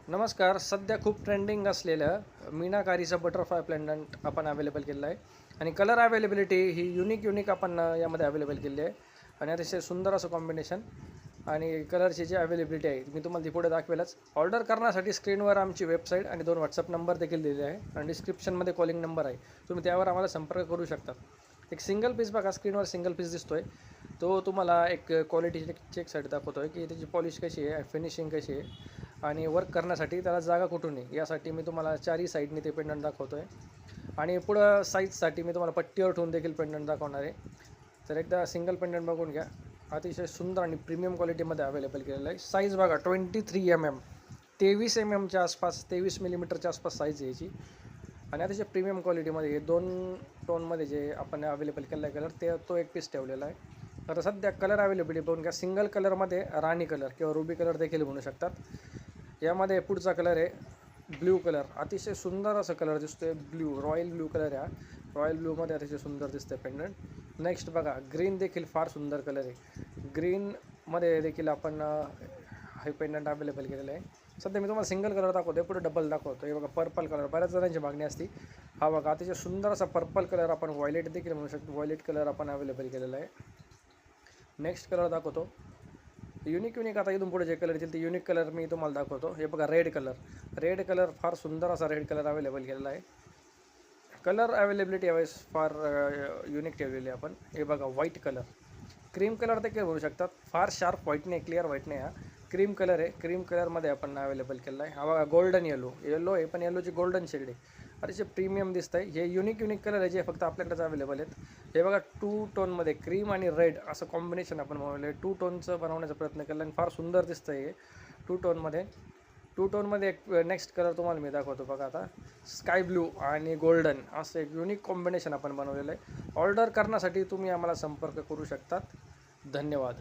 नमस्कार. सध्या खूप ट्रेंडिंग असलेलं मीनाकारीचं बटरफ्लाय पेंडंट आपण अवेलेबल केलेलं आहे आणि कलर अवेलेबिलिटी ही युनिक आपण यामध्ये अवेलेबल केली आहे आणि अतिशय सुंदर असं कॉम्बिनेशन आणि कलरची जी अवेलेबिलिटी आहे मी तुम्हाला ती पुढे दाखवेलच. ऑर्डर करण्यासाठी स्क्रीनवर आमची वेबसाईट आणि 2 व्हॉट्सअप नंबर देखील दिलेले आहे आणि डिस्क्रिप्शनमध्ये कॉलिंग नंबर आहे, तुम्ही त्यावर आम्हाला संपर्क करू शकता. एक सिंगल पीस बघा, स्क्रीनवर सिंगल पीस दिसतोय तो तुम्हाला एक क्वालिटी चेकसाठी दाखवतो आहे की त्याची पॉलिश कशी आहे, फिनिशिंग कशी आहे आणि वर्क करण्यासाठी त्याला जागा कुठून आहे यासाठी मी तुम्हाला चारही साईडनी ते पेंडंट दाखवतो आहे आणि पुढं साईजसाठी मी तुम्हाला पट्टीवर ठेवून देखील पेंडंट दाखवणार आहे. तर एकदा सिंगल पेंडंट बघून घ्या. अतिशय सुंदर आणि प्रीमियम क्वालिटीमध्ये अवेलेबल केलेलं आहे. साईज बघा 23 mm, 23 mmच्या आसपास, 23 मिलीमीटरच्या आसपास साईज आहे याची आणि अतिशय प्रीमियम क्वालिटीमध्ये हे 2 टोनमध्ये जे आपण अवेलेबल केलं आहे कलर तो एक पीस ठेवलेला आहे. तर सध्या कलर अवेलेबिलिटी बघून घ्या. सिंगल कलरमध्ये राणी कलर किंवा रुबी कलर देखील म्हणू शकतात. यामध्ये पुढचा कलर आहे ब्ल्यू कलर. अतिशय सुंदर असा कलर दिसतोय ब्ल्यू, रॉयल ब्ल्यू कलर आहे. रॉयल ब्ल्यूमध्ये अतिशय सुंदर दिसतंय पेंडंट. नेक्स्ट बघा, ग्रीन देखील फार सुंदर कलर आहे. ग्रीनमध्ये देखील आपण हे पेंडंट अवेलेबल केलेलं आहे. सध्या मी तुम्हाला सिंगल कलर दाखवतो, पुढे डबल दाखवतो. हे बघा पर्पल कलर, बऱ्याच जणांची मागणी असते. हा बघा अतिशय सुंदर असा पर्पल कलर, आपण व्हायलेट देखील म्हणू शकतो. व्हायलेट कलर आपण अवेलेबल केलेला आहे. नेक्स्ट कलर दाखवतो युनिक आता इथून पुढे जे कलर येतील ते युनिक कलर मी तुम्हाला दाखवतो. हे बघा रेड कलर फार सुंदर असा रेड कलर अवेलेबल केलेला आहे. कलर अवेलेबिलिटी यावेळेस फार युनिक ठेवलेली आहे आपण. हे बघा व्हाईट कलर, क्रीम कलर देखील म्हणू शकतात. फार शार्प व्हाईट नाही, क्लिअर व्हाईट नाही, हा क्रीम कलर आहे. क्रीम कलरमध्ये आपण अवेलेबल केलेला आहे. हा बघा गोल्डन येलो आहे, पण येलोची गोल्डन शेड आहे. अतिशय प्रीमियम दिसत आहे. हे युनिक कलर आहे जे फक्त आपल्याकडेच अवेलेबल आहेत. हे बघा 2 टोनमध्ये क्रीम आणि रेड असं कॉम्बिनेशन आपण बनवलं आहे. 2 टोनचं बनवण्याचा प्रयत्न केला आणि फार सुंदर दिसतं आहे हे 2 टोनमध्ये एक नेक्स्ट कलर तुम्हाला मी दाखवतो. बघा आता स्काय ब्लू आणि गोल्डन असं एक युनिक कॉम्बिनेशन आपण बनवलेलं आहे. ऑर्डर करण्यासाठी तुम्ही आम्हाला संपर्क करू शकतात. धन्यवाद.